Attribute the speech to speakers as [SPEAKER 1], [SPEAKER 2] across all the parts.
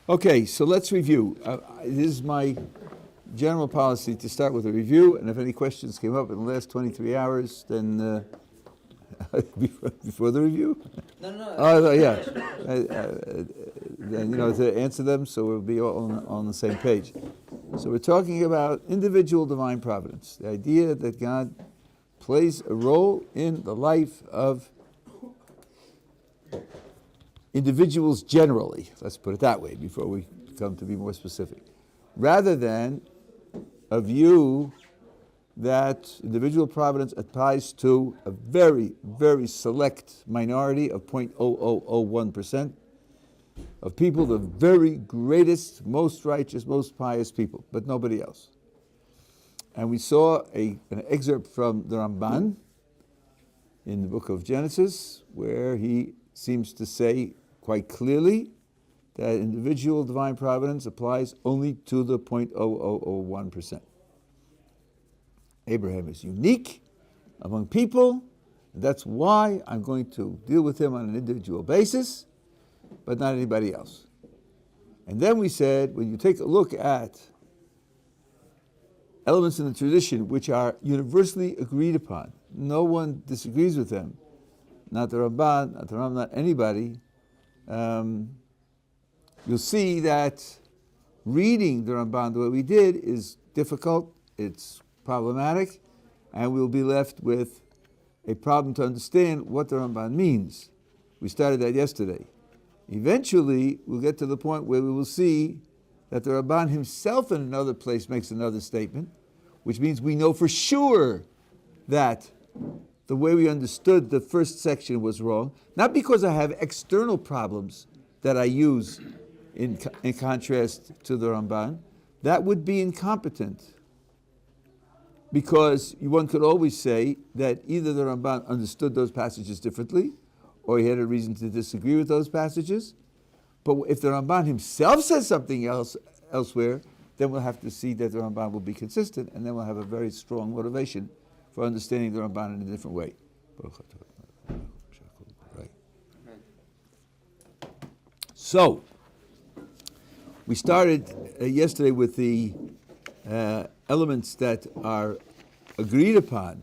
[SPEAKER 1] Okay, so let's review. This is my general policy to start with a review, and if any questions came up in the last 23 hours, then before the review?
[SPEAKER 2] No.
[SPEAKER 1] Oh, yeah. Then, to answer them, so we'll be all on the same page. So we're talking about individual divine providence, the idea that God plays a role in the life of individuals generally, let's put it that way before we come to be more specific, rather than a view that individual providence applies to a very, very select minority of 0.0001% of people, the very greatest, most righteous, most pious people, but nobody else. And we saw an excerpt from the Ramban in the book of Genesis, where he seems to say quite clearly that individual divine providence applies only to the 0.0001%. Abraham is unique among people, and that's why I'm going to deal with him on an individual basis, but not anybody else. And then we said, when you take a look at elements in the tradition which are universally agreed upon, no one disagrees with them, not the Ramban, not the Ramban, not anybody, you'll see that reading the Ramban the way we did is difficult, it's problematic, and we'll be left with a problem to understand what the Ramban means. We started that yesterday. Eventually, we'll get to the point where we will see that the Ramban himself in another place makes another statement, which means we know for sure that the way we understood the first section was wrong, not because I have external problems that I use in contrast to the Ramban. That would be incompetent, because one could always say that either the Ramban understood those passages differently, or he had a reason to disagree with those passages. But if the Ramban himself says something else elsewhere, then we'll have to see that the Ramban will be consistent, and then we'll have a very strong motivation for understanding the Ramban in a different way. Right. So, we started yesterday with the elements that are agreed upon,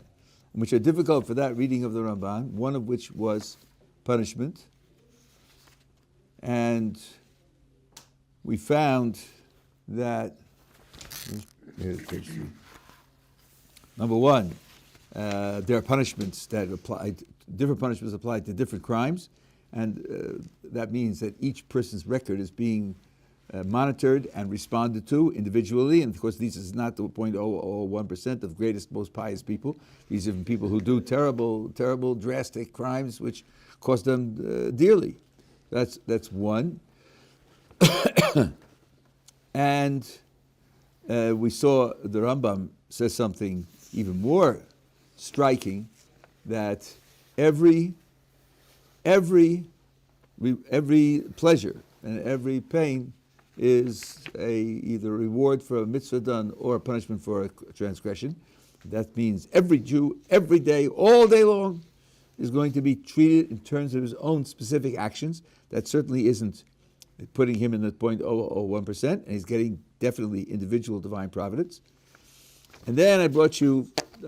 [SPEAKER 1] which are difficult for that reading of the Ramban, one of which was punishment. And we found that, number one, there are punishments that apply, different punishments applied to different crimes, and that means that each person's record is being monitored and responded to individually. And of course, this is not the 0.001% of greatest, most pious people. These are people who do terrible, terrible, drastic crimes which cost them dearly. That's one. And we saw the Rambam says something even more striking, that every pleasure and every pain is either a reward for a mitzvah done or a punishment for a transgression. That means every Jew, every day, all day long, is going to be treated in terms of his own specific actions. That certainly isn't putting him in the 0.001%, and he's getting definitely individual divine providence. And then I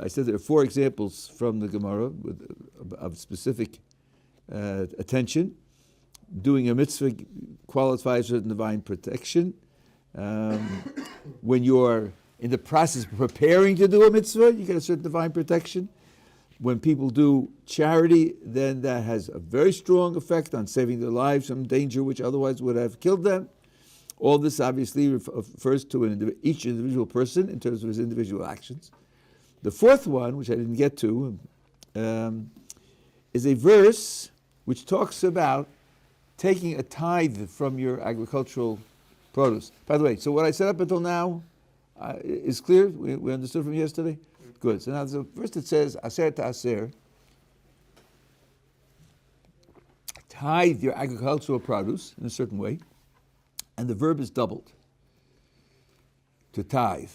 [SPEAKER 1] said there are 4 examples from the Gemara of specific attention. Doing a mitzvah qualifies for divine protection. When you're in the process of preparing to do a mitzvah, you get a certain divine protection. When people do charity, then that has a very strong effect on saving their lives from danger which otherwise would have killed them. All this obviously refers to each individual person in terms of his individual actions. The 4th one, which I didn't get to, is a verse which talks about taking a tithe from your agricultural produce. By the way, so what I said up until now is clear? We understood from yesterday? Good. So now there's a verse that says, Aser to Aser, tithe your agricultural produce in a certain way, and the verb is doubled, to tithe.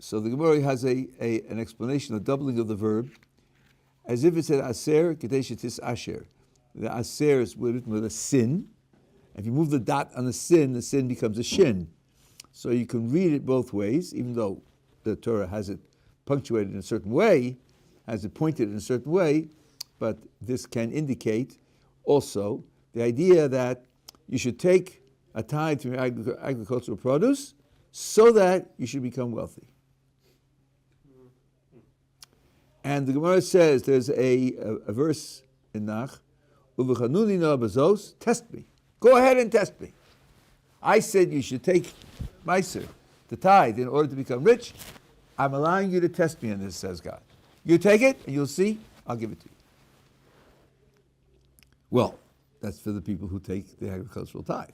[SPEAKER 1] So the Gemara has an explanation, a doubling of the verb, as if it said Aser, Kadesh Tis Asher. The Aser is written with a sin, If you move the dot on the sin becomes a shin. So you can read it both ways, even though the Torah has it punctuated in a certain way, has it pointed in a certain way, but this can indicate also the idea that you should take a tithe from your agricultural produce so that you should become wealthy. And the Gemara says, there's a verse in Nach, Uvechanuni no bezos, test me. Go ahead and test me. I said you should take Meiser, the tithe, in order to become rich. I'm allowing you to test me on this, says God. You take it, and you'll see, I'll give it to you. Well, that's for the people who take the agricultural tithe.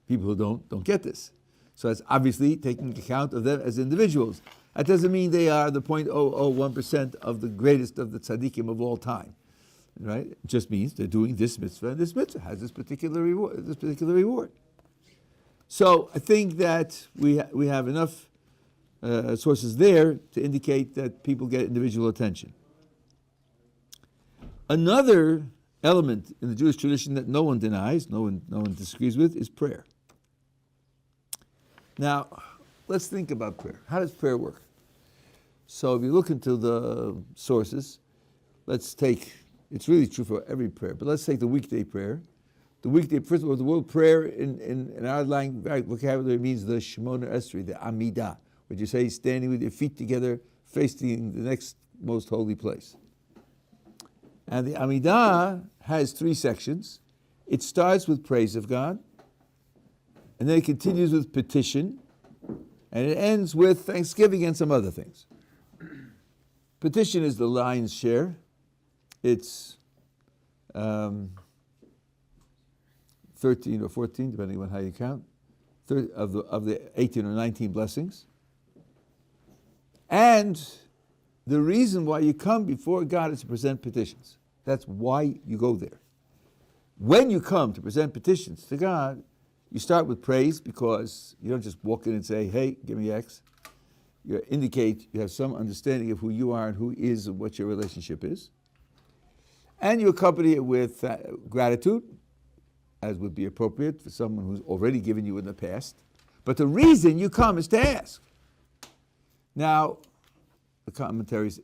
[SPEAKER 1] People who don't get this. So that's obviously taking account of them as individuals. That doesn't mean they are the 0.001% of the greatest of the tzaddikim of all time. Right? It just means they're doing this mitzvah, and this mitzvah has this particular reward. So I think that we have enough sources there to indicate that people get individual attention. Another element in the Jewish tradition that no one denies, no one disagrees with, is prayer. Now, let's think about prayer. How does prayer work? So if you look into the sources, let's take, it's really true for every prayer, but let's take the weekday prayer. The weekday, first of all, the word prayer in our language, vocabulary means the Shemona Esrei, the Amidah, which you say standing with your feet together, facing the next most holy place. And the Amidah has 3 sections. It starts with praise of God, and then it continues with petition, and it ends with thanksgiving and some other things. Petition is the lion's share. It's 13 or 14, depending on how you count, of the 18 or 19 blessings. And the reason why you come before God is to present petitions. That's why you go there. When you come to present petitions to God, you start with praise, because you don't just walk in and say, hey, give me X. You indicate you have some understanding of who you are and who is and what your relationship is. And you accompany it with gratitude, as would be appropriate for someone who's already given you in the past. But the reason you come is to ask. Now, the commentaries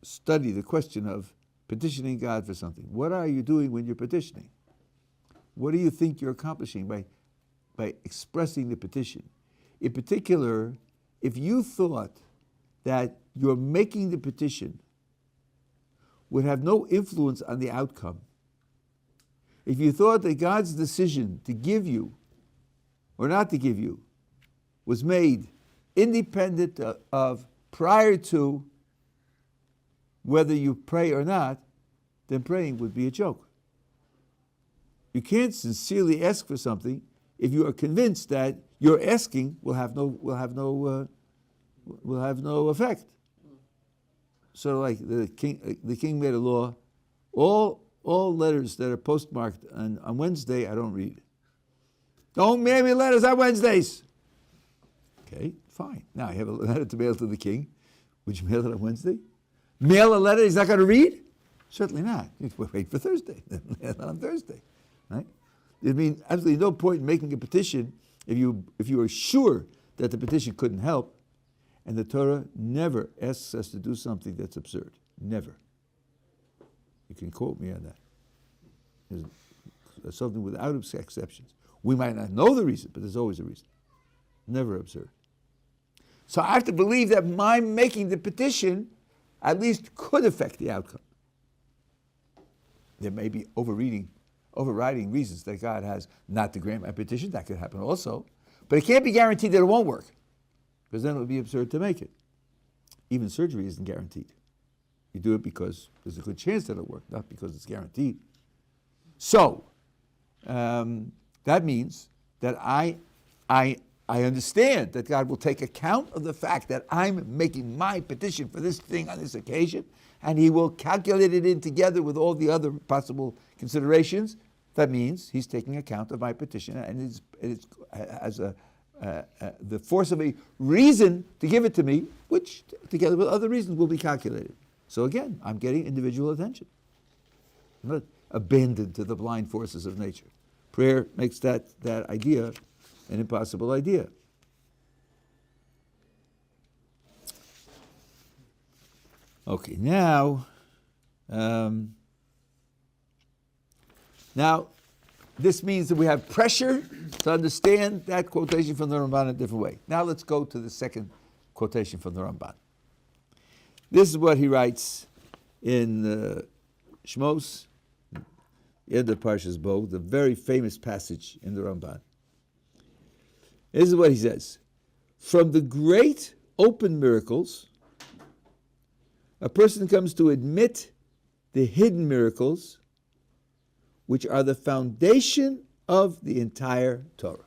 [SPEAKER 1] study the question of petitioning God for something. What are you doing when you're petitioning? What do you think you're accomplishing by expressing the petition? In particular, if you thought that your making the petition would have no influence on the outcome, if you thought that God's decision to give you or not to give you was made independent of prior to whether you pray or not, then praying would be a joke. You can't sincerely ask for something if you are convinced that your asking will have no effect. So, like the king made a law: all letters that are postmarked on Wednesday, I don't read. Don't mail me letters on Wednesdays. Okay, fine. Now you have a letter to mail to the king. Would you mail it on Wednesday? Mail a letter he's not going to read? Certainly not. You wait for Thursday. Mail it on Thursday, right? I mean, absolutely no point in making a petition if you are sure that the petition couldn't help. And the Torah never asks us to do something that's absurd. Never. You can quote me on that. There's something without exceptions. We might not know the reason, but there's always a reason. Never absurd. So I have to believe that my making the petition at least could affect the outcome. There may be overriding reasons that God has not to grant my petition. That could happen also. But it can't be guaranteed that it won't work, because then it would be absurd to make it. Even surgery isn't guaranteed. You do it because there's a good chance that it'll work, not because it's guaranteed. So, that means that I understand that God will take account of the fact that I'm making my petition for this thing on this occasion, and He will calculate it in together with all the other possible considerations. That means He's taking account of my petition, and it has the force of a reason to give it to me, which together with other reasons will be calculated. So again, I'm getting individual attention. I'm not abandoned to the blind forces of nature. Prayer makes that idea an impossible idea. Okay, now this means that we have pressure to understand that quotation from the Ramban in a different way. Now let's go to the second quotation from the Ramban. This is what he writes in Shmos, the end of Parshas Bo, the very famous passage in the Ramban. This is what he says. From the great open miracles, a person comes to admit the hidden miracles, which are the foundation of the entire Torah.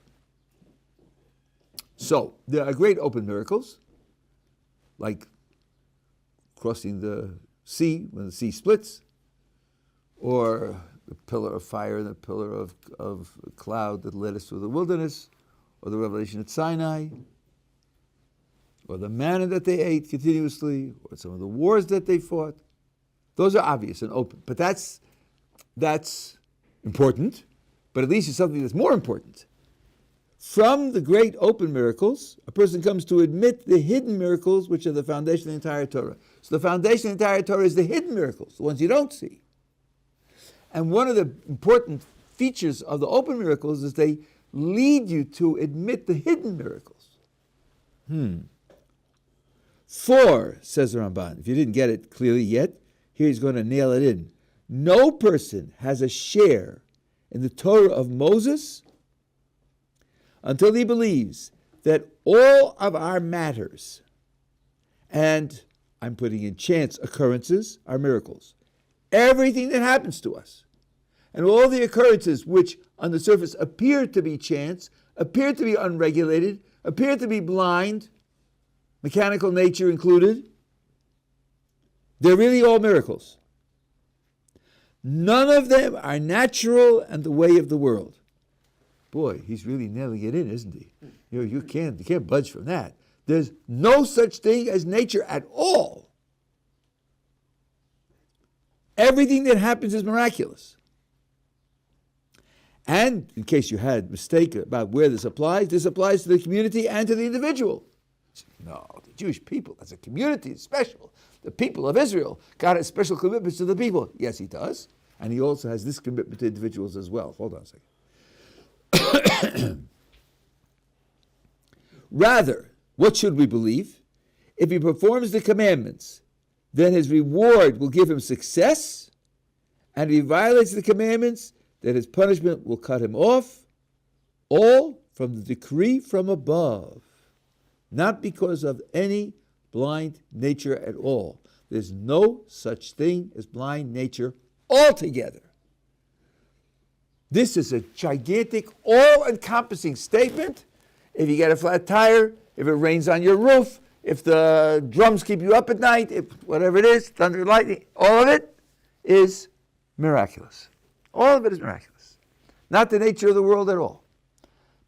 [SPEAKER 1] So, there are great open miracles, like crossing the sea when the sea splits, or the pillar of fire and the pillar of cloud that led us through the wilderness, or the revelation at Sinai, or the manna that they ate continuously, or some of the wars that they fought. Those are obvious and open. But that's important, but at least it's something that's more important. From the great open miracles, a person comes to admit the hidden miracles, which are the foundation of the entire Torah. So the foundation of the entire Torah is the hidden miracles, the ones you don't see. And one of the important features of the open miracles is they lead you to admit the hidden miracles. For, says the Ramban, if you didn't get it clearly yet, here he's going to nail it in. No person has a share in the Torah of Moses until he believes that all of our matters, and I'm putting in chance occurrences, are miracles. Everything that happens to us, and all the occurrences which on the surface appear to be chance, appear to be unregulated, appear to be blind, mechanical nature included, they're really all miracles. None of them are natural and the way of the world. Boy, he's really nailing it in, isn't he? You can't budge from that. There's no such thing as nature at all. Everything that happens is miraculous. And in case you had a mistake about where this applies to the community and to the individual. No, the Jewish people as a community is special. The people of Israel got a special commitment to the people. Yes, he does. And he also has this commitment to individuals as well. Hold on a second. Rather, what should we believe? If he performs the commandments, then his reward will give him success, and if he violates the commandments, then his punishment will cut him off, all from the decree from above, not because of any blind nature at all. There's no such thing as blind nature altogether. This is a gigantic, all-encompassing statement. If you get a flat tire, if it rains on your roof, if the drums keep you up at night, if whatever it is, thunder and lightning, all of it is miraculous. All of it is miraculous. Not the nature of the world at all.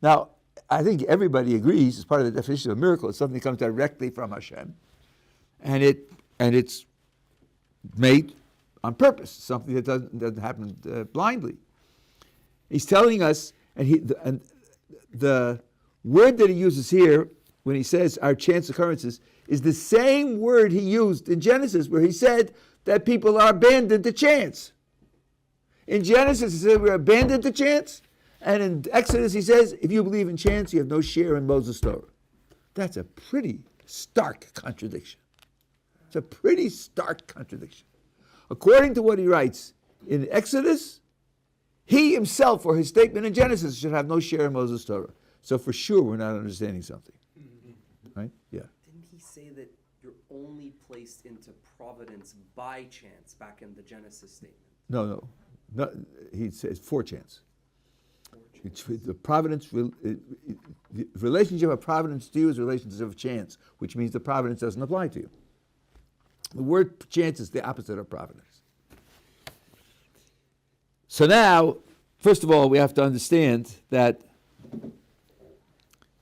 [SPEAKER 1] Now, I think everybody agrees, as part of the definition of a miracle, it's something that comes directly from Hashem, and it's made on purpose, something that doesn't happen blindly. He's telling us, and the word that he uses here when he says our chance occurrences is the same word he used in Genesis, where he said that people are abandoned to chance. In Genesis, he said we're abandoned to chance. And in Exodus, he says, if you believe in chance, you have no share in Moses' Torah. That's a pretty stark contradiction. It's a pretty stark contradiction. According to what he writes in Exodus, he himself, or his statement in Genesis, should have no share in Moses' Torah. So for sure, we're not understanding something. Right? Yeah.
[SPEAKER 2] Didn't he say that you're only placed into providence by chance back in the Genesis statement?
[SPEAKER 1] No. He says for chance. The providence, the relationship of providence to you is a relationship of chance, which means the providence doesn't apply to you. The word chance is the opposite of providence. So now, first of all, we have to understand that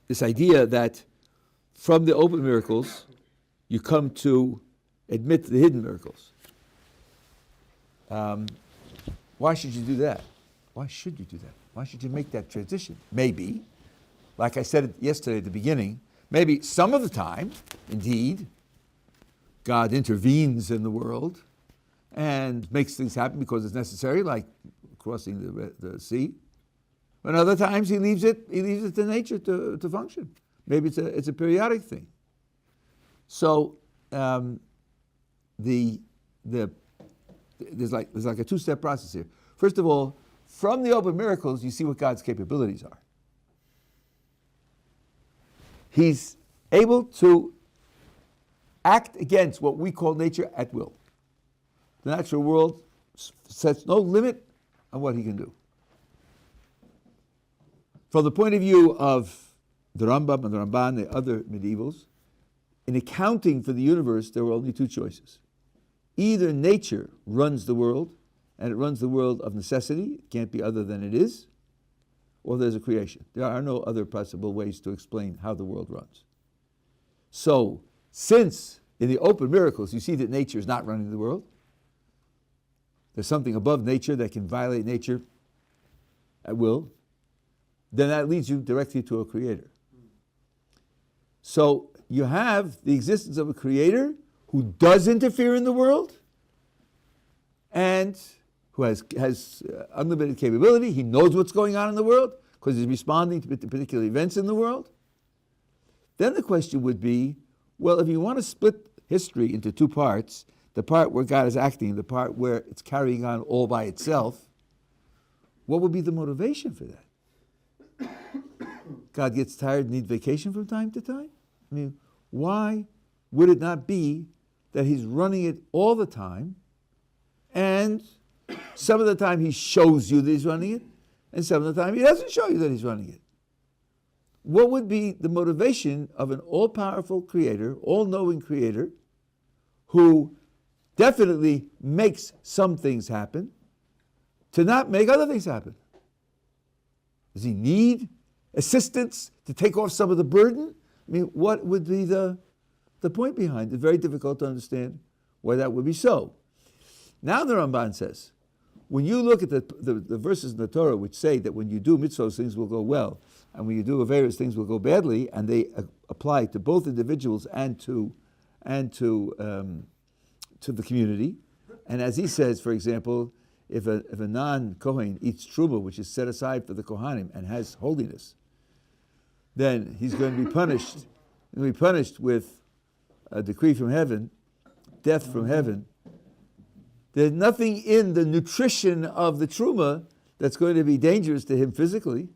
[SPEAKER 1] this idea that from the open miracles, you come to admit the hidden miracles. Why should you do that? Why should you do that? Why should you make that transition? Maybe, like I said yesterday at the beginning, maybe some of the time, indeed, God intervenes in the world and makes things happen because it's necessary, like crossing the sea. But other times he leaves it to nature to function. Maybe it's a periodic thing. So there's like a two-step process here. First of all, from the open miracles, you see what God's capabilities are. He's able to act against what we call nature at will. The natural world sets no limit on what he can do. From the point of view of the Rambam and the Ramban, the other medievals, in accounting for the universe, there were only two choices. Either nature runs the world, and it runs the world of necessity, it can't be other than it is, or there's a creation. There are no other possible ways to explain how the world runs. So, since in the open miracles you see that nature is not running the world, there's something above nature that can violate nature at will, then that leads you directly to a creator. So you have the existence of a creator who does interfere in the world and who has unlimited capability. He knows what's going on in the world because he's responding to particular events in the world. Then the question would be, well, if you want to split history into two parts, the part where God is acting, the part where it's carrying on all by itself, what would be the motivation for that? God gets tired and needs vacation from time to time? I mean, why would it not be that he's running it all the time, and some of the time he shows you that he's running it, and some of the time he doesn't show you that he's running it? What would be the motivation of an all-powerful creator, all-knowing creator, who definitely makes some things happen, to not make other things happen? Does he need assistance to take off some of the burden? I mean, what would be the point behind it? Very difficult to understand why that would be so. Now the Ramban says, when you look at the verses in the Torah which say that when you do mitzvahs, things will go well, and when you do various things will go badly, and they apply to both individuals and to the community. And as he says, for example, if a non-Kohen eats truma, which is set aside for the Kohanim and has holiness, then he's going to be punished. He's going to be punished with a decree from heaven, death from heaven. There's nothing in the nutrition of the truma that's going to be dangerous to him physically.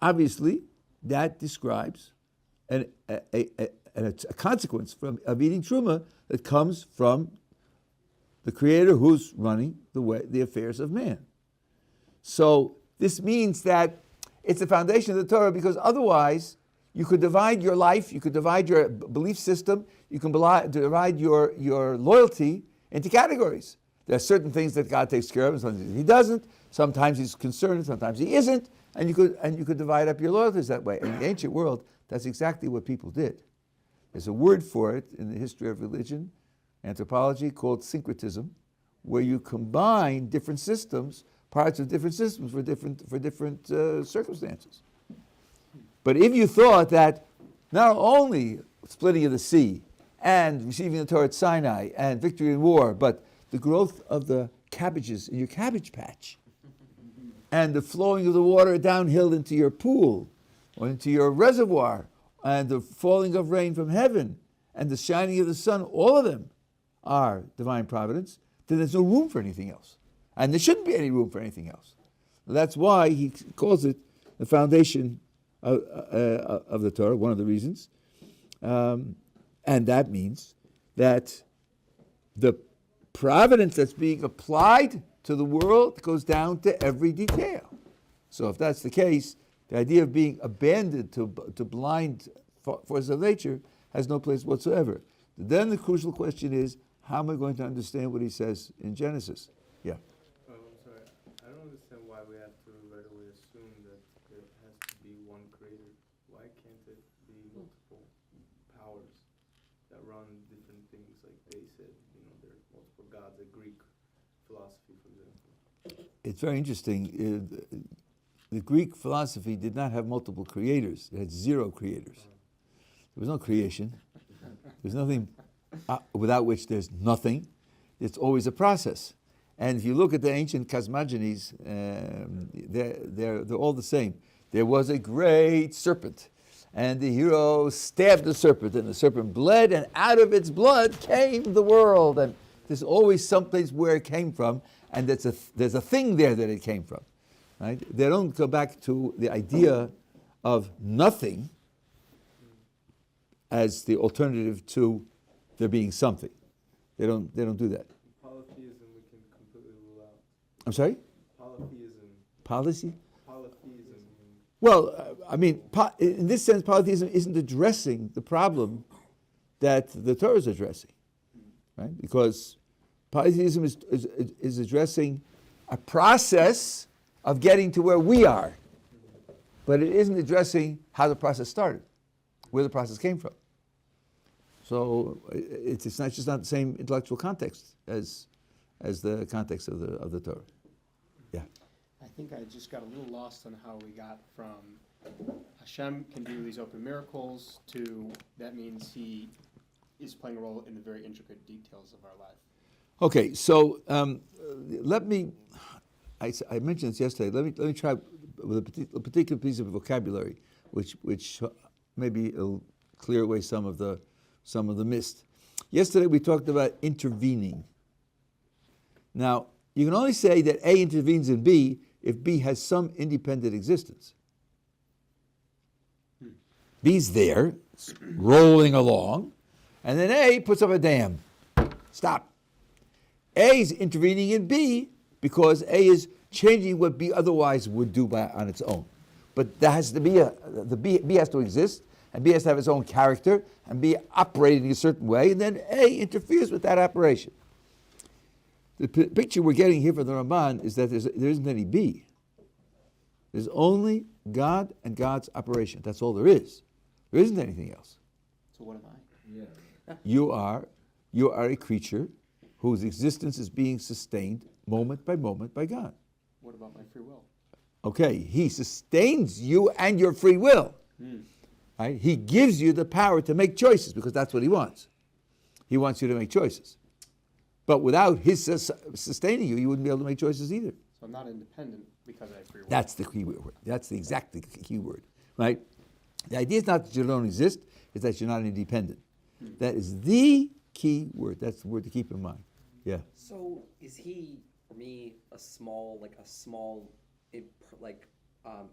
[SPEAKER 1] Obviously, that describes a consequence of eating truma that comes from the Creator who's running the affairs of man. So this means that it's the foundation of the Torah, because otherwise you could divide your life, you could divide your belief system, you can divide your loyalty into categories. There are certain things that God takes care of and sometimes he doesn't. Sometimes he's concerned, sometimes he isn't. And you could divide up your loyalties that way. In the ancient world, that's exactly what people did. There's a word for it in the history of religion, anthropology, called syncretism, where you combine different systems, parts of different systems for different circumstances. But if you thought that not only splitting of the sea and receiving the Torah at Sinai and victory in war, but the growth of the cabbages in your cabbage patch and the flowing of the water downhill into your pool or into your reservoir and the falling of rain from heaven and the shining of the sun, all of them are divine providence, then there's no room for anything else. And there shouldn't be any room for anything else. That's why he calls it the foundation of the Torah, one of the reasons. And that means that the providence that's being applied to the world goes down to every detail. So if that's the case, the idea of being abandoned to blind forces of nature has no place whatsoever. Then the crucial question is, how am I going to understand what he says in Genesis? Yeah.
[SPEAKER 3] I'm sorry. I don't understand why we have to right away assume that there has to be one creator. Why can't it be multiple powers that run different things? Like they said, there are multiple gods, a Greek philosophy, for example.
[SPEAKER 1] it's very interesting. The Greek philosophy did not have multiple creators. It had zero creators. There was no creation. There's nothing without which there's nothing. It's always a process. And if you look at the ancient cosmogonies, they're all the same. There was a great serpent, and the hero stabbed the serpent, and the serpent bled, and out of its blood came the world. And there's always someplace where it came from, and there's a thing there that it came from. Right? They don't go back to the idea of nothing as the alternative to there being something. They don't do that.
[SPEAKER 3] Polytheism we can completely rule out.
[SPEAKER 1] I'm sorry?
[SPEAKER 3] Polytheism.
[SPEAKER 1] Policy?
[SPEAKER 3] Polytheism.
[SPEAKER 1] Well, I mean, in this sense, polytheism isn't addressing the problem that the Torah is addressing, right? Because polytheism is addressing a process of getting to where we are, but it isn't addressing how the process started, where the process came from. So it's just not the same intellectual context as the context of the Torah. Yeah.
[SPEAKER 4] I think I just got a little lost on how we got from Hashem can do these open miracles to that means he is playing a role in the very intricate details of our life.
[SPEAKER 1] Okay, so let me. I mentioned this yesterday. Let me try with a particular piece of vocabulary, which maybe it'll clear away some of the mist. Yesterday we talked about intervening. Now you can only say that A intervenes in B if B has some independent existence. B's there, it's rolling along, and then A puts up a dam. Stop. A is intervening in B because A is changing what B otherwise would do on its own. But there has to be B has to exist, and B has to have its own character, and be operating a certain way, and then A interferes with that operation. The picture we're getting here from the Ramban is that there isn't any B. There's only God and God's operation. That's all there is. There isn't anything else.
[SPEAKER 4] So what am I?
[SPEAKER 2] Yeah.
[SPEAKER 1] You are a creature whose existence is being sustained moment by God.
[SPEAKER 4] What about my free will?
[SPEAKER 1] Okay, he sustains you and your free will. Right? He gives you the power to make choices because that's what he wants. He wants you to make choices. But without his sustaining you, you wouldn't be able to make choices either.
[SPEAKER 4] So I'm not independent because I have free will.
[SPEAKER 1] That's the key word. That's the exact key word, right? The idea is not that you don't exist, it's that you're not independent. That is the key word. That's the word to keep in mind. Yeah.
[SPEAKER 2] So is he, for me, a small,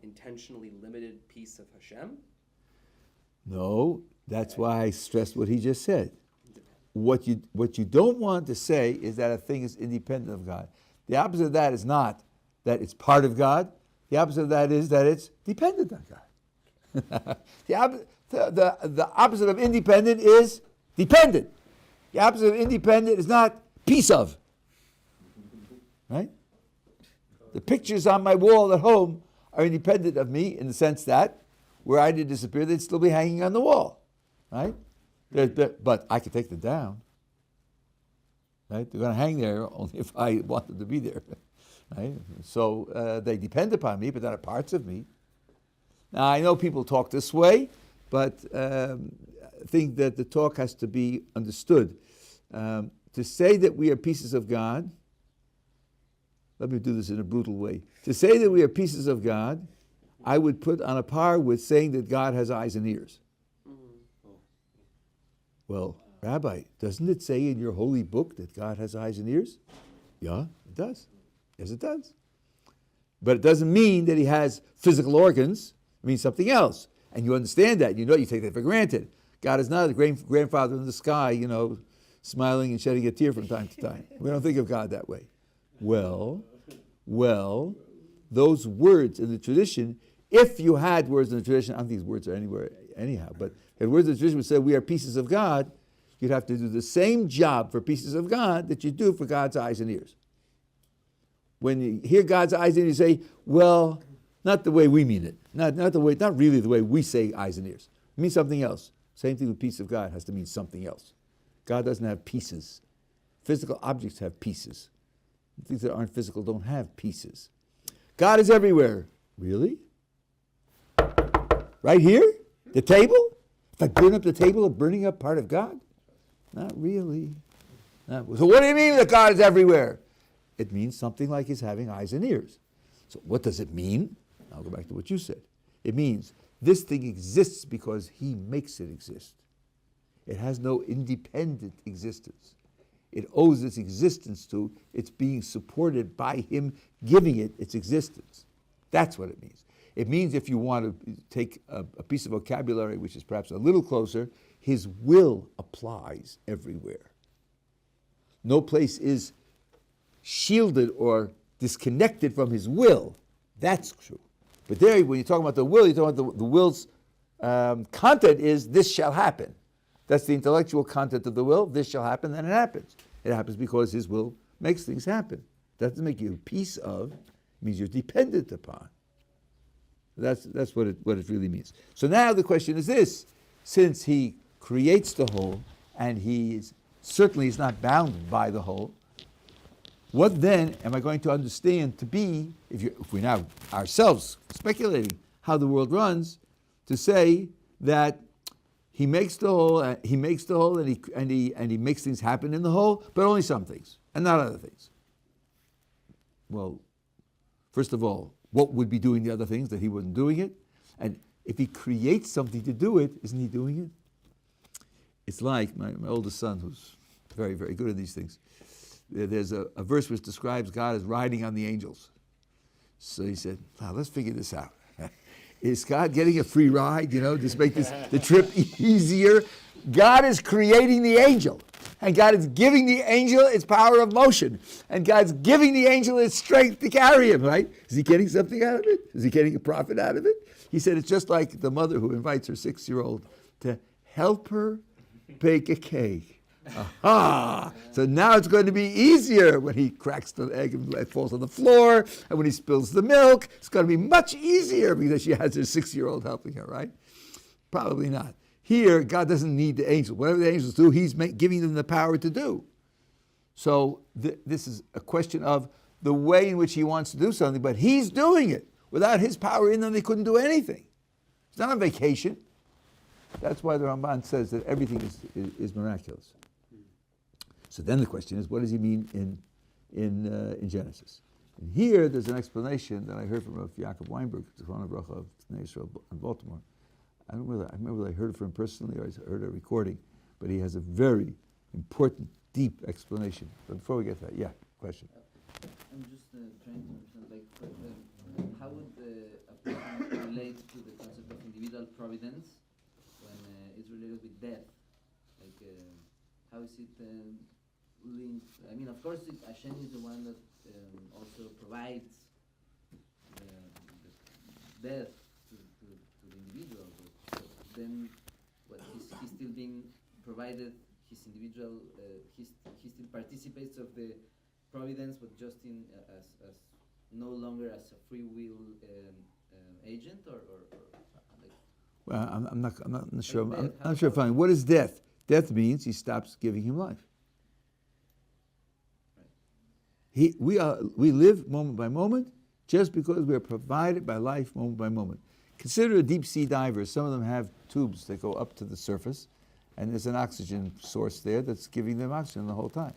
[SPEAKER 2] intentionally limited piece of Hashem?
[SPEAKER 1] No, that's why I stressed what he just said. What you don't want to say is that a thing is independent of God. The opposite of that is not that it's part of God. The opposite of that is that it's dependent on God. The opposite of independent is dependent. The opposite of independent is not piece of. Right? The pictures on my wall at home are independent of me in the sense that were I to disappear, they'd still be hanging on the wall. Right? But I could take them down. Right? They're going to hang there only if I want them to be there. Right? So they depend upon me, but they're not parts of me. Now, I know people talk this way, but I think that the talk has to be understood. To say that we are pieces of God, let me do this in a brutal way. To say that we are pieces of God, I would put on a par with saying that God has eyes and ears. Well, Rabbi, doesn't it say in your holy book that God has eyes and ears? Yeah, it does. Yes, it does. But it doesn't mean that he has physical organs. It means something else. And you understand that. You know, you take that for granted. God is not a grandfather in the sky, smiling and shedding a tear from time to time. We don't think of God that way. Well, those words in the tradition, if you had words in the tradition, I don't think these words are anywhere anyhow, but if words in the tradition would say we are pieces of God, you'd have to do the same job for pieces of God that you do for God's eyes and ears. When you hear God's eyes and ears, you say, well, not the way we mean it. Not really the way we say eyes and ears. It means something else. Same thing with piece of God has to mean something else. God doesn't have pieces. Physical objects have pieces. Things that aren't physical don't have pieces. God is everywhere. Really? Right here? The table? If I burn up the table, I'm burning up part of God? Not really. So what do you mean that God is everywhere? It means something like He's having eyes and ears. So what does it mean? I'll go back to what you said. It means this thing exists because He makes it exist. It has no independent existence. It owes its existence to its being supported by Him giving it its existence. That's what it means. It means, if you want to take a piece of vocabulary which is perhaps a little closer, His will applies everywhere. No place is shielded or disconnected from His will. That's true. But there, when you're talking about the will, you're talking about the will's content is, this shall happen. That's the intellectual content of the will. This shall happen, then it happens. It happens because His will makes things happen. That doesn't make you a piece of. It means you're dependent upon. That's what it really means. So now the question is this: since He creates the whole, and He certainly is not bound by the whole, what then am I going to understand to be, if we now ourselves speculating how the world runs, to say that He makes the whole, and He makes things happen in the whole, but only some things, and not other things? Well, first of all, what would be doing the other things that He wasn't doing it? And if He creates something to do it, isn't He doing it? It's like my oldest son, who's very, very good at these things. There's a verse which describes God as riding on the angels. So he said, now let's figure this out. Is God getting a free ride, just make the trip easier? God is creating the angel, and God is giving the angel its power of motion, and God's giving the angel its strength to carry him, right? Is He getting something out of it? Is He getting a profit out of it? He said it's just like the mother who invites her 6-year-old to help her bake a cake. Aha! So now it's going to be easier when he cracks the egg and it falls on the floor, and when he spills the milk, it's going to be much easier because she has her 6-year-old helping her, right? Probably not. Here, God doesn't need the angels. Whatever the angels do, He's giving them the power to do. So this is a question of the way in which He wants to do something, but He's doing it. Without His power in them, they couldn't do anything. It's not on vacation. That's why the Ramban says that everything is miraculous. So then the question is, what does He mean in Genesis? And here, there's an explanation that I heard from Rabbi Yaakov Weinberg, the Zechron Bracha of Bnei Israel in Baltimore. I remember whether I heard it from him personally or I heard a recording, but he has a very important, deep explanation. But before we get to that, question.
[SPEAKER 5] I'm just trying to understand, how would a person relate to the concept of individual providence when it's related with death? How is it linked? I mean, of course, Hashem is the one that also provides the death to the individual. But then, he's still being provided his individual. He still participates of the providence, but just as no longer as a free will agent, or like.
[SPEAKER 1] Well, I'm not sure.
[SPEAKER 5] Like
[SPEAKER 1] I'm not sure. Fine. What is death? Death means He stops giving him life.
[SPEAKER 5] Right.
[SPEAKER 1] We live moment by moment just because we are provided by life moment by moment. Consider a deep sea diver. Some of them have tubes that go up to the surface, and there's an oxygen source there that's giving them oxygen the whole time.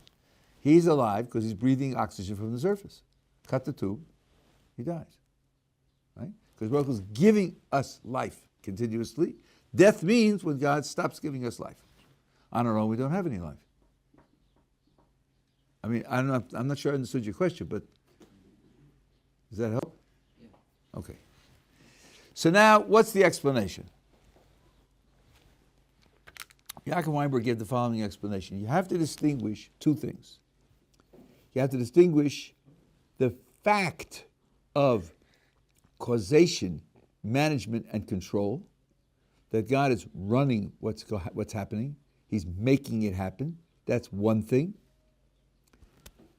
[SPEAKER 1] He's alive because he's breathing oxygen from the surface. Cut the tube, he dies. Right? Because Baruch Hu is giving us life continuously. Death means when God stops giving us life. On our own, we don't have any life. I mean, I'm not sure I understood your question, but does that help?
[SPEAKER 5] Yeah.
[SPEAKER 1] Okay. So now, what's the explanation? Yaakov Weinberg gave the following explanation. You have to distinguish two things. You have to distinguish the fact of causation, management, and control, that God is running what's happening. He's making it happen. That's one thing.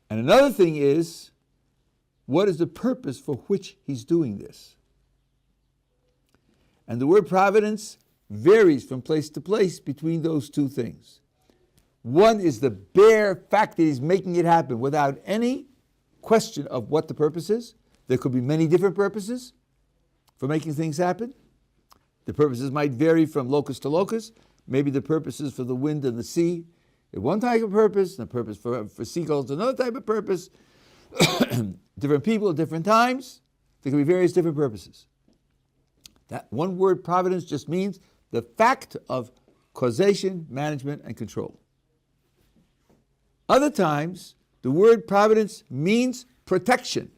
[SPEAKER 1] And another thing is, what is the purpose for which He's doing this? And the word providence varies from place to place between those two things. One is the bare fact that He's making it happen without any question of what the purpose is. There could be many different purposes for making things happen. The purposes might vary from locus to locus. Maybe the purposes for the wind and the sea is one type of purpose, and the purpose for seagulls is another type of purpose. Different people at different times. There can be various different purposes. That one word, providence, just means the fact of causation, management, and control. Other times, the word providence means protection.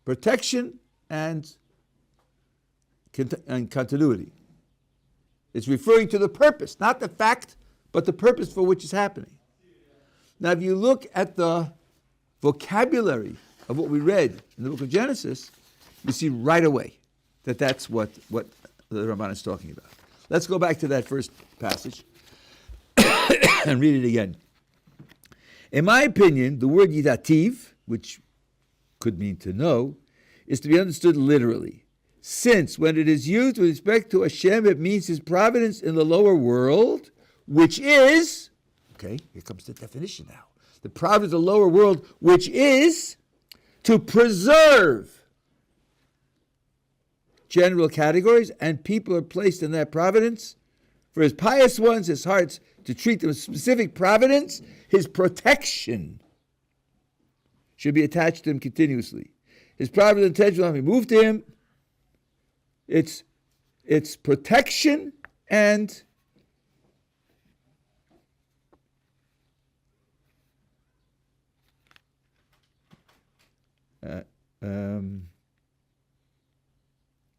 [SPEAKER 1] Protection and continuity. It's referring to the purpose, not the fact, but the purpose for which it's happening. Now, if you look at the vocabulary of what we read in the book of Genesis, you see right away that that's what the Ramban is talking about. Let's go back to that first passage and read it again. In my opinion, the word yidativ, which could mean to know, is to be understood literally. Since when it is used with respect to Hashem, it means his providence in the lower world, which is, okay, here comes the definition now. The providence of the lower world, which is to preserve general categories, and people are placed in that providence. For his pious ones, his hearts, to treat them with specific providence, his protection should be attached to him continuously. His providence intention will not be moved to him. It's protection and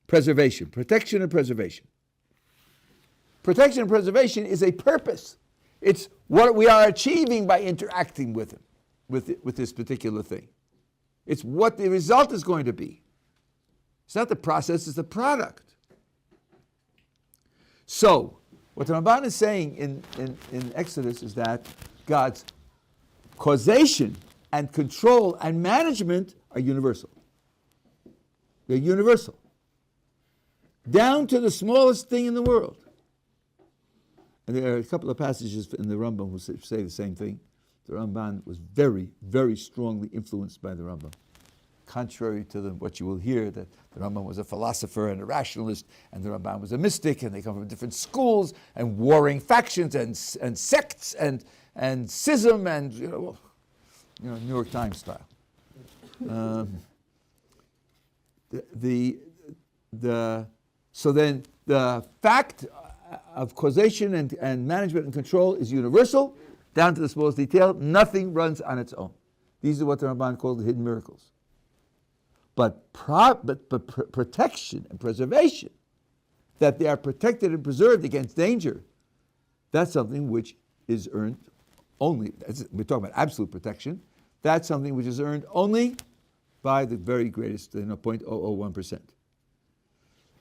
[SPEAKER 1] preservation. Protection and preservation. Protection and preservation is a purpose. It's what we are achieving by interacting with him, with this particular thing. It's what the result is going to be. It's not the process, it's the product. So, what the Ramban is saying in Exodus is that God's causation and control and management are universal. They're universal. Down to the smallest thing in the world. And there are a couple of passages in the Ramban who say the same thing. The Ramban was very, very strongly influenced by the Ramban. Contrary to what you will hear, that the Ramban was a philosopher and a rationalist, and the Ramban was a mystic, and they come from different schools and warring factions and sects and schism and New York Times style. So then the fact of causation and management and control is universal, down to the smallest detail. Nothing runs on its own. These are what the Ramban called the hidden miracles. But protection and preservation, that they are protected and preserved against danger, that's something which is earned only, we're talking about absolute protection, that's something which is earned only by the very greatest, 0.001%.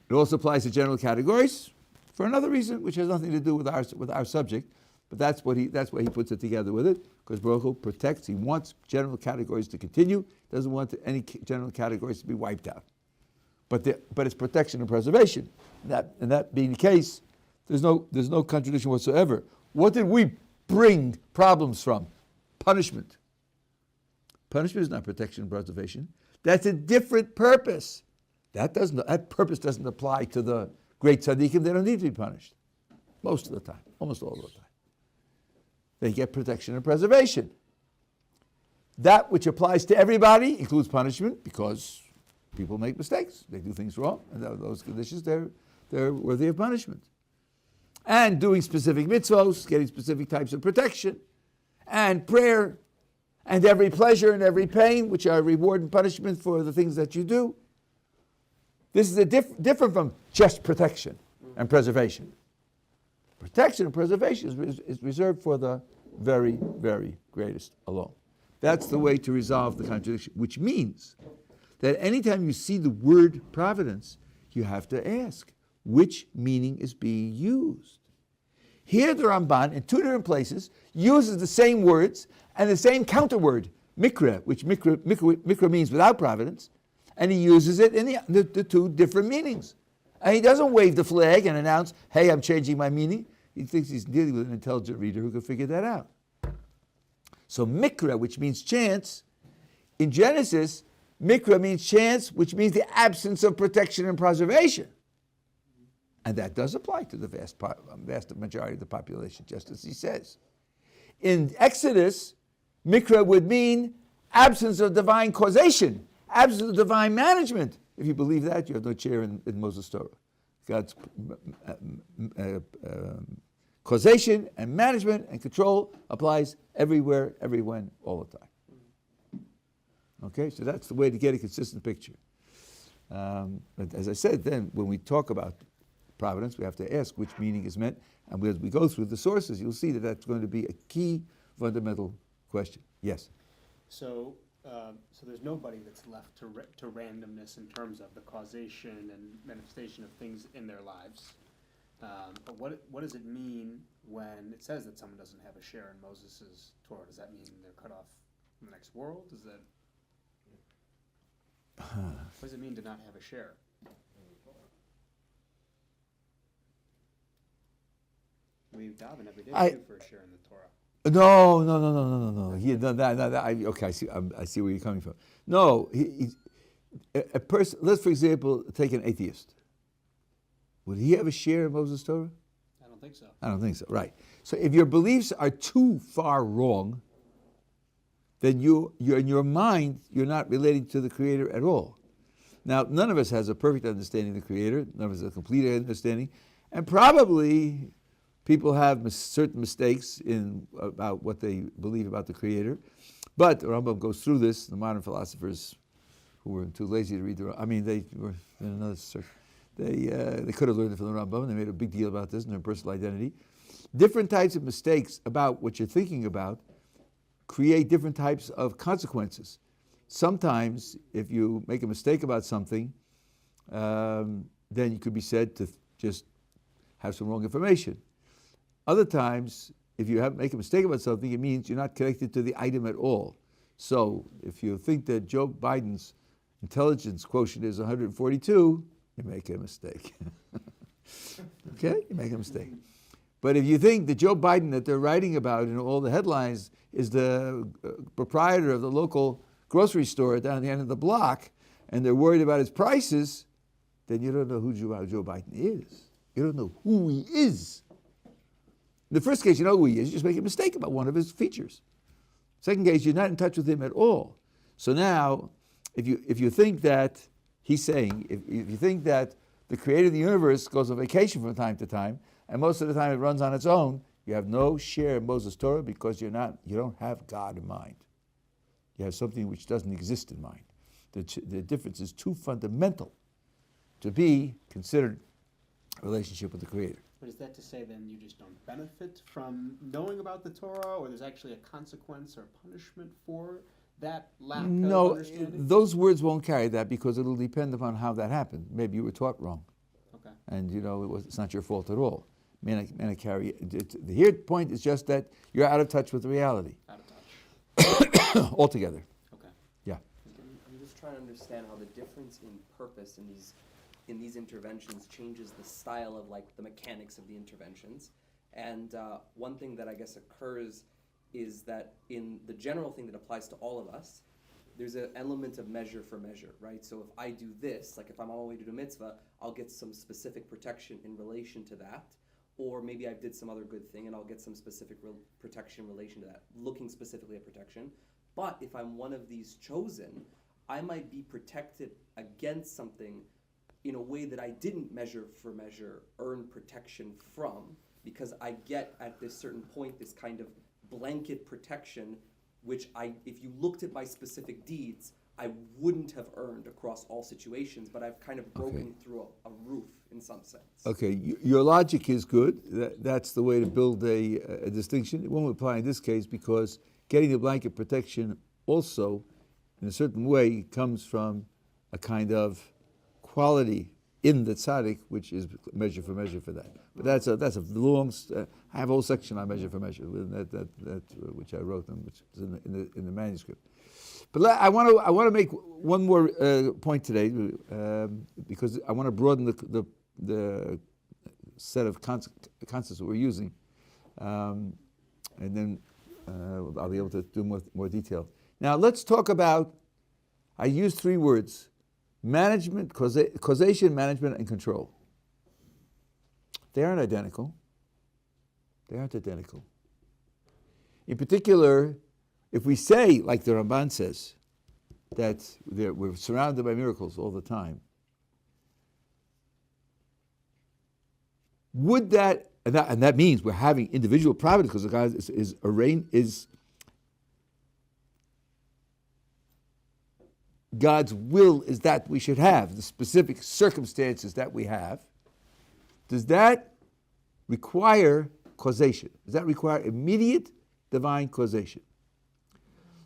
[SPEAKER 1] It also applies to general categories for another reason, which has nothing to do with our subject, but that's why he puts it together with it, because Baruch Hu protects. He wants general categories to continue, doesn't want any general categories to be wiped out. But it's protection and preservation. And that being the case, there's no contradiction whatsoever. What did we bring problems from? Punishment. Punishment is not protection and preservation. That's a different purpose. That purpose doesn't apply to the great tzaddikim. They don't need to be punished. Most of the time, almost all of the time. They get protection and preservation. That which applies to everybody includes punishment, because people make mistakes. They do things wrong, and those conditions, they're worthy of punishment. And doing specific mitzvos, getting specific types of protection, and prayer, and every pleasure and every pain, which are reward and punishment for the things that you do. This is different from just protection and preservation. Protection and preservation is reserved for the very, very greatest alone. That's the way to resolve the contradiction, which means that anytime you see the word providence, you have to ask, which meaning is being used? Here the Ramban, in two different places, uses the same words and the same counter word, mikra, which mikra means without providence, and he uses it in the two different meanings. And he doesn't wave the flag and announce, hey, I'm changing my meaning. He thinks he's dealing with an intelligent reader who can figure that out. So mikra, which means chance, in Genesis, mikra means chance, which means the absence of protection and preservation. And that does apply to the vast majority of the population, just as he says. In Exodus, mikra would mean absence of divine causation, absence of divine management. If you believe that, you have no chair in Moses' Torah. God's causation and management and control applies everywhere, everyone, all the time. Okay, so that's the way to get a consistent picture. But as I said, then when we talk about providence, we have to ask which meaning is meant, and as we go through the sources, you'll see that that's going to be a key fundamental question. Yes?
[SPEAKER 4] So there's nobody that's left to randomness in terms of the causation and manifestation of things in their lives. But what does it mean when it says that someone doesn't have a share in Moses' Torah? Does that mean they're cut off from the next world? What does it mean to not have a share? We daven every day too for a share in the Torah.
[SPEAKER 1] No. Okay, I see where you're coming from. No, a person. Let's, for example, take an atheist. Would he have a share in Moses' Torah?
[SPEAKER 4] I don't think so.
[SPEAKER 1] I don't think so. Right. So if your beliefs are too far wrong, then you're in your mind, you're not relating to the Creator at all. Now, none of us has a perfect understanding of the Creator. None of us has a complete understanding, and probably people have certain mistakes about what they believe about the Creator. But the Rambam goes through this. The modern philosophers who were too lazy to read the Rambam, they were in another circle. They could have learned it from the Rambam. They made a big deal about this in their personal identity. Different types of mistakes about what you're thinking about create different types of consequences. Sometimes, if you make a mistake about something, then you could be said to just have some wrong information. Other times, if you make a mistake about something, it means you're not connected to the item at all. So, if you think that Joe Biden's intelligence quotient is 142, you make a mistake. Okay? You make a mistake. But if you think that Joe Biden that they're writing about in all the headlines is the proprietor of the local grocery store down the end of the block, and they're worried about his prices, then you don't know who Joe Biden is. You don't know who he is. In the first case, you know who he is. You just make a mistake about one of his features. Second case, you're not in touch with him at all. So now, if you think that he's saying, if you think that the Creator of the universe goes on vacation from time to time, and most of the time it runs on its own, you have no share in Moses' Torah because you don't have God in mind. You have something which doesn't exist in mind. The difference is too fundamental to be considered a relationship with the Creator.
[SPEAKER 4] But is that to say then you just don't benefit from knowing about the Torah, or there's actually a consequence or punishment for that lack of understanding?
[SPEAKER 1] Those words won't carry that because it'll depend upon how that happened. Maybe you were taught wrong.
[SPEAKER 4] Okay.
[SPEAKER 1] And it's not your fault at all. May not carry it. The point is just that you're out of touch with reality.
[SPEAKER 4] Out of touch.
[SPEAKER 1] Altogether.
[SPEAKER 4] Okay.
[SPEAKER 1] Yeah.
[SPEAKER 2] I'm just trying to understand how the difference in purpose in these interventions changes the style of the mechanics of the interventions. And one thing that I guess occurs is that in the general thing that applies to all of us, there's an element of measure for measure, right? So if I do this, if I'm on my way to do a mitzvah, I'll get some specific protection in relation to that. Or maybe I did some other good thing and I'll get some specific protection in relation to that, looking specifically at protection. But if I'm one of these chosen, I might be protected against something in a way that I didn't measure for measure earn protection from, because I get at this certain point this kind of blanket protection, which if you looked at my specific deeds, I wouldn't have earned across all situations, but I've kind of broken through a roof in some sense.
[SPEAKER 1] Okay, your logic is good. That's the way to build a distinction. It won't apply in this case because getting the blanket protection also, in a certain way, comes from a kind of quality in the tzaddik, which is measure for that. But that's a long. I have a whole section on measure for measure, which I wrote them, which is in the manuscript. But I want to make one more point today because I want to broaden the set of concepts that we're using, and then I'll be able to do more detail. Now let's talk about, I used 3 words, management, causation, management, and control. They aren't identical. They aren't identical. In particular, if we say, like the Ramban says, that we're surrounded by miracles all the time, would that, and that means we're having individual providence because God is God's will is that we should have the specific circumstances that we have. Does that require causation? Does that require immediate divine causation?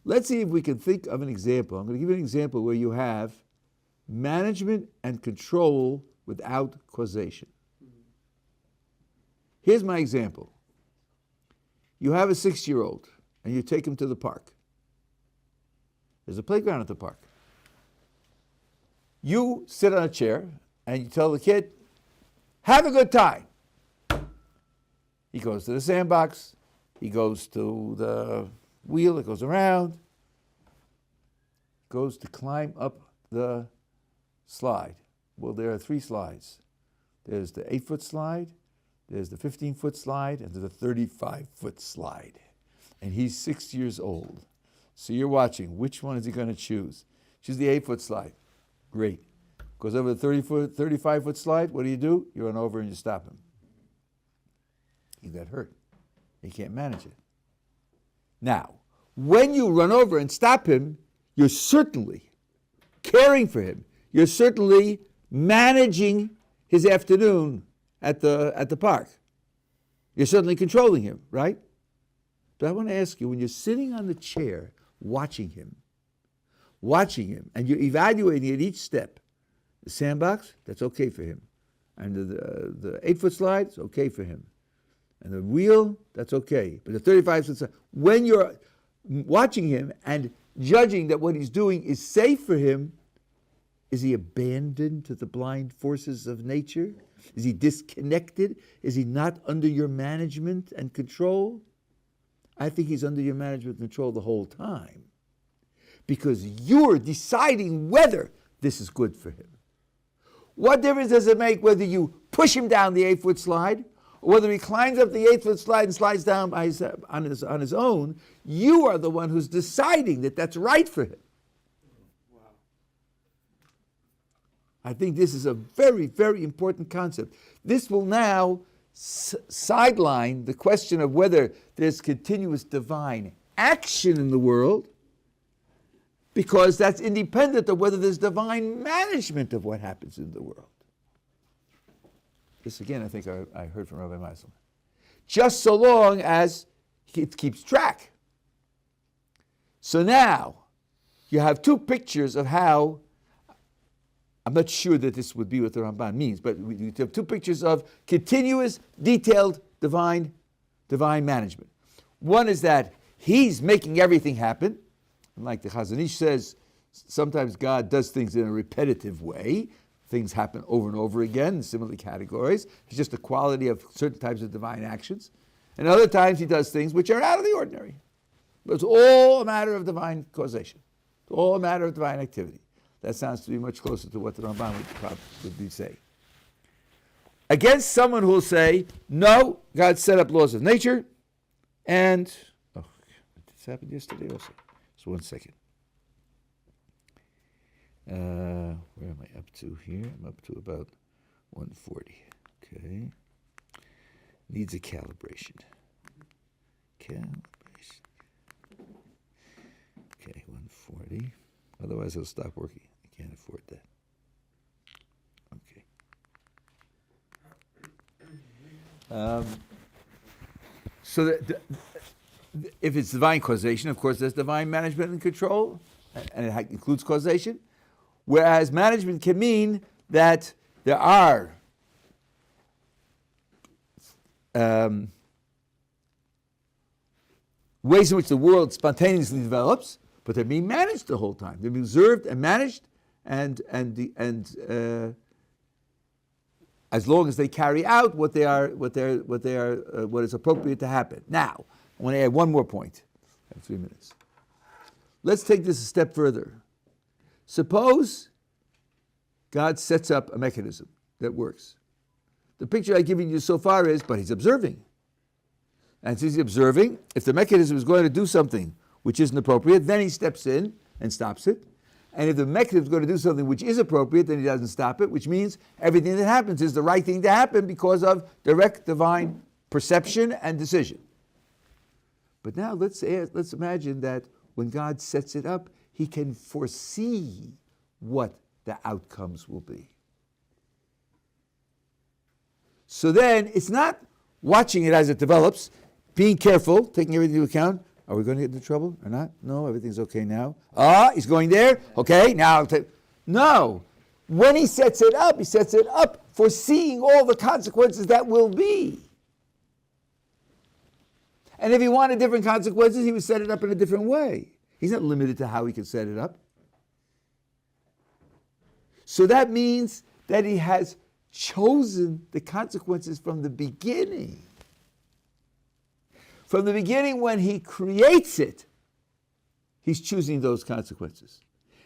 [SPEAKER 1] Let's see if we can think of an example. I'm going to give you an example where you have management and control without causation. Here's my example. You have a 6-year-old and you take him to the park. There's a playground at the park. You sit on a chair and you tell the kid, have a good time. He goes to the sandbox, he goes to the wheel, it goes around, goes to climb up the slide. Well, there are 3 slides. There's the 8-foot slide, there's the 15-foot slide, and there's the 35-foot slide. And he's 6 years old. So you're watching, which one is he going to choose? Choose the 8-foot slide. Great. Goes over the 35-foot slide, what do? You run over and you stop him. You got hurt. You can't manage it. Now, when you run over and stop him, you're certainly caring for him. You're certainly managing his afternoon at the park. You're certainly controlling him, right? But I want to ask you, when you're sitting on the chair watching him, and you're evaluating at each step, the sandbox, that's okay for him. And the 8-foot slide, it's okay for him. And the wheel, that's okay. But the 35-foot slide, when you're watching him and judging that what he's doing is safe for him, is he abandoned to the blind forces of nature? Is he disconnected? Is he not under your management and control? I think he's under your management and control the whole time, because you're deciding whether this is good for him. What difference does it make whether you push him down the 8-foot slide or whether he climbs up the 8-foot slide and slides down on his own? You are the one who's deciding that that's right for him.
[SPEAKER 3] Wow.
[SPEAKER 1] I think this is a very, very important concept. This will now sideline the question of whether there's continuous divine action in the world, because that's independent of whether there's divine management of what happens in the world. This again, I think I heard from Rabbi Meisel. Just so long as it keeps track. So now, you have 2 pictures of how, I'm not sure that this would be what the Ramban means, but you have 2 pictures of continuous, detailed, divine management. One is that he's making everything happen. And like the Chazon Ish says, sometimes God does things in a repetitive way. Things happen over and over again in similar categories. It's just the quality of certain types of divine actions. And other times he does things which are out of the ordinary. But it's all a matter of divine causation. It's all a matter of divine activity. That sounds to be much closer to what the Ramban would be saying. Against someone who will say, no, God set up laws of nature, and, this happened yesterday also. Just 1 second. Where am I up to here? I'm up to about 140. Okay. Needs a calibration. Okay, 140. Otherwise, it'll stop working. I can't afford that. Okay. So if it's divine causation, of course, there's divine management and control, and it includes causation. Whereas management can mean that there are ways in which the world spontaneously develops, but they're being managed the whole time. They're being observed and managed, and as long as they carry out what is appropriate to happen. Now, I want to add one more point. I have 3 minutes. Let's take this a step further. Suppose God sets up a mechanism that works. The picture I've given you so far is, but he's observing. And since he's observing, if the mechanism is going to do something which isn't appropriate, then he steps in and stops it. And if the mechanism is going to do something which is appropriate, then he doesn't stop it, which means everything that happens is the right thing to happen because of direct divine perception and decision. But now let's imagine that when God sets it up, he can foresee what the outcomes will be. So then it's not watching it as it develops, being careful, taking everything into account. Are we going to get into trouble or not? No, everything's okay now. He's going there. Okay, now. No. When he sets it up foreseeing all the consequences that will be. And if he wanted different consequences, he would set it up in a different way. He's not limited to how he can set it up. So that means that he has chosen the consequences from the beginning. From the beginning, when he creates it, he's choosing those consequences.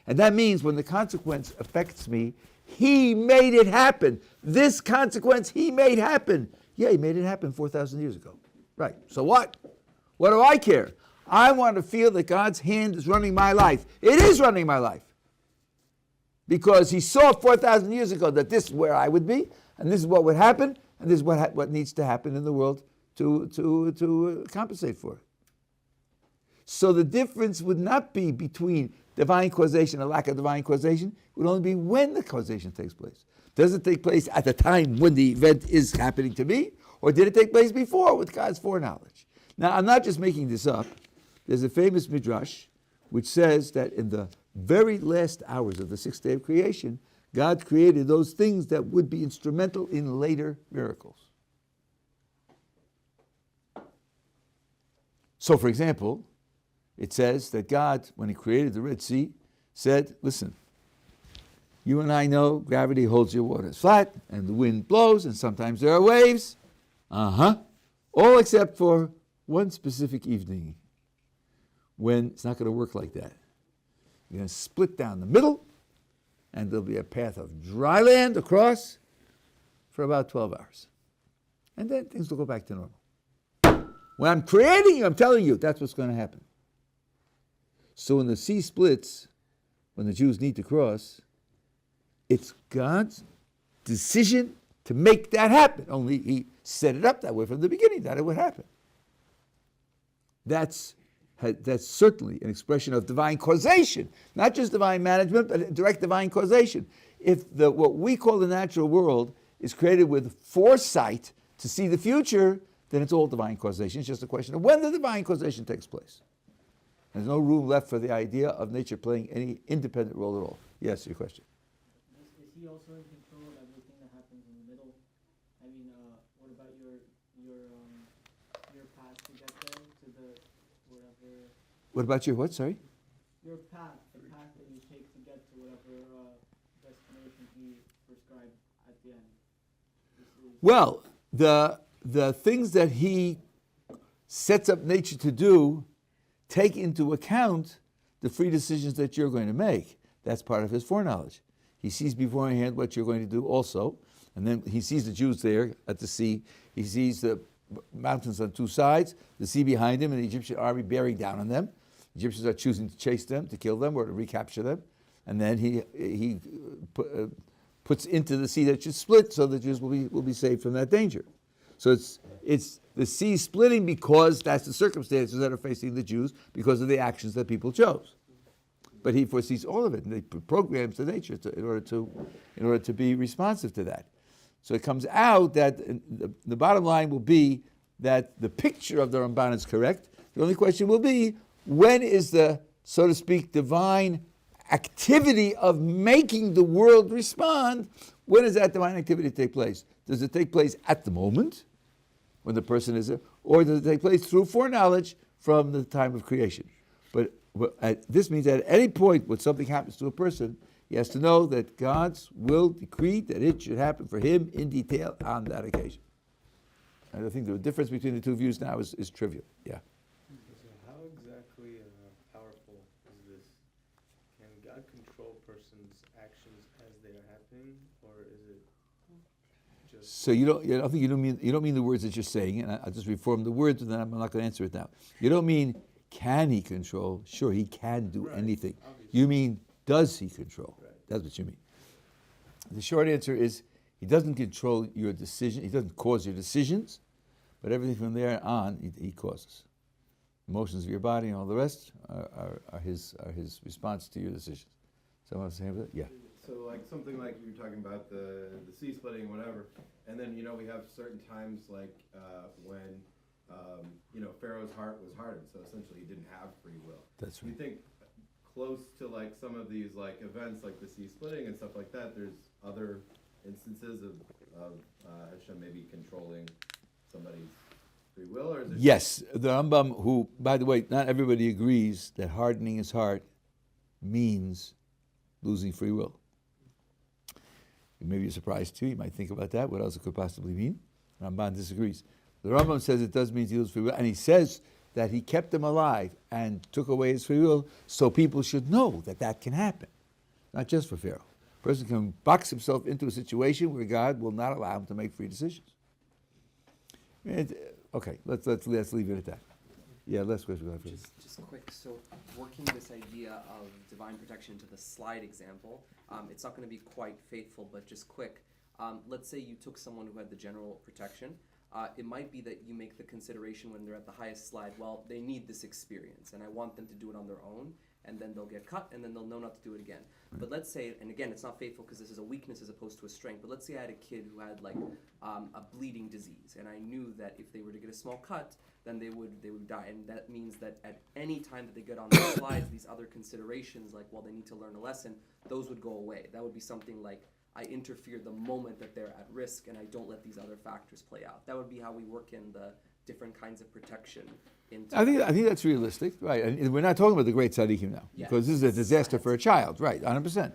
[SPEAKER 1] And that means when the consequence affects me, he made it happen. This consequence he made happen. Yeah, he made it happen 4,000 years ago. Right. So what? What do I care? I want to feel that God's hand is running my life. It is running my life. Because he saw 4,000 years ago that this is where I would be, and this is what would happen, and this is what needs to happen in the world to compensate for it. So the difference would not be between divine causation and lack of divine causation. It would only be when the causation takes place. Does it take place at the time when the event is happening to me, or did it take place before with God's foreknowledge? Now, I'm not just making this up. There's a famous midrash which says that in the very last hours of the sixth day of creation, God created those things that would be instrumental in later miracles. So, for example, it says that God, when he created the Red Sea, said, listen, you and I know gravity holds your waters flat, and the wind blows, and sometimes there are waves. All except for one specific evening when it's not going to work like that. You're going to split down the middle, and there'll be a path of dry land across for about 12 hours. And then things will go back to normal. When I'm creating you, I'm telling you, that's what's going to happen. So when the sea splits, when the Jews need to cross, it's God's decision to make that happen. Only he set it up that way from the beginning, that it would happen. That's certainly an expression of divine causation, not just divine management, but direct divine causation. If what we call the natural world is created with foresight to see the future, then it's all divine causation. It's just a question of when the divine causation takes place. There's no room left for the idea of nature playing any independent role at all. Yes, your question.
[SPEAKER 6] Is he also in control of everything that happens in the middle? I mean, what about your path to get there, to the whatever?
[SPEAKER 1] What about your what? Sorry.
[SPEAKER 6] Your path, the path that you take to get to whatever destination he prescribed at the end.
[SPEAKER 1] Well, the things that he sets up nature to do take into account the free decisions that you're going to make. That's part of his foreknowledge. He sees beforehand what you're going to do also, and then he sees the Jews there at the sea. He sees the mountains on two sides, the sea behind him, and the Egyptian army bearing down on them. The Egyptians are choosing to chase them, to kill them, or to recapture them. And then he puts into the sea that should split, so the Jews will be saved from that danger. So it's the sea splitting because that's the circumstances that are facing the Jews because of the actions that people chose. But he foresees all of it, and he programs the nature in order to be responsive to that. So it comes out that the bottom line will be that the picture of the Ramban is correct. The only question will be, when is the, so to speak, divine activity of making the world respond, when does that divine activity take place? Does it take place at the moment, when the person is there, or does it take place through foreknowledge from the time of creation? But this means that at any point when something happens to a person, he has to know that God's will decreed that it should happen for him in detail on that occasion. And I think the difference between the two views now is trivial. Yeah.
[SPEAKER 3] So how exactly
[SPEAKER 1] So you don't. I don't think you don't mean the words that you're saying, and I'll just reform the words, and then I'm not going to answer it now. You don't mean can he control? Sure, he can do
[SPEAKER 3] Right,
[SPEAKER 1] anything.
[SPEAKER 3] obviously.
[SPEAKER 1] You mean does he control?
[SPEAKER 3] Right.
[SPEAKER 1] That's what you mean. The short answer is he doesn't control your decision. He doesn't cause your decisions, but everything from there on he causes. Emotions of your body and all the rest are his response to your decisions. Someone else saying that? Yeah.
[SPEAKER 7] So like something like you were talking about the sea splitting, whatever, and then we have certain times like when Pharaoh's heart was hardened, so essentially he didn't have free will.
[SPEAKER 1] That's
[SPEAKER 7] Do you
[SPEAKER 1] right.
[SPEAKER 7] think close to like some of these like events like the sea splitting and stuff like that, there's other instances of Hashem maybe controlling somebody's free will, or is it?
[SPEAKER 1] Yes, the Rambam, who, by the way, not everybody agrees that hardening his heart means losing free will. It may be a surprise too. You might think about that. What else it could possibly mean? Ramban disagrees. The Rambam says it does mean he loses free will, and he says that he kept him alive and took away his free will, so people should know that can happen, not just for Pharaoh. A person can box himself into a situation where God will not allow him to make free decisions. Okay, let's leave it at that. Yeah, last question.
[SPEAKER 2] Just quick, so working this idea of divine protection to the slide example, it's not going to be quite faithful, but just quick. Let's say you took someone who had the general protection. It might be that you make the consideration when they're at the highest slide, well, they need this experience, and I want them to do it on their own, and then they'll get cut, and then they'll know not to do it again. But let's say, and again, it's not faithful because this is a weakness as opposed to a strength, but let's say I had a kid who had like a bleeding disease, and I knew that if they were to get a small cut, then they would die, and that means that at any time that they get on the slides, these other considerations, like, well, they need to learn a lesson, those would go away. That would be something like, I interfere the moment that they're at risk, and I don't let these other factors play out. That would be how we work in the different kinds of protection.
[SPEAKER 1] I think that's realistic, right? And we're not talking about the great tzaddikim now,
[SPEAKER 2] Yeah.
[SPEAKER 1] because this is a disaster for a child, right? 100%.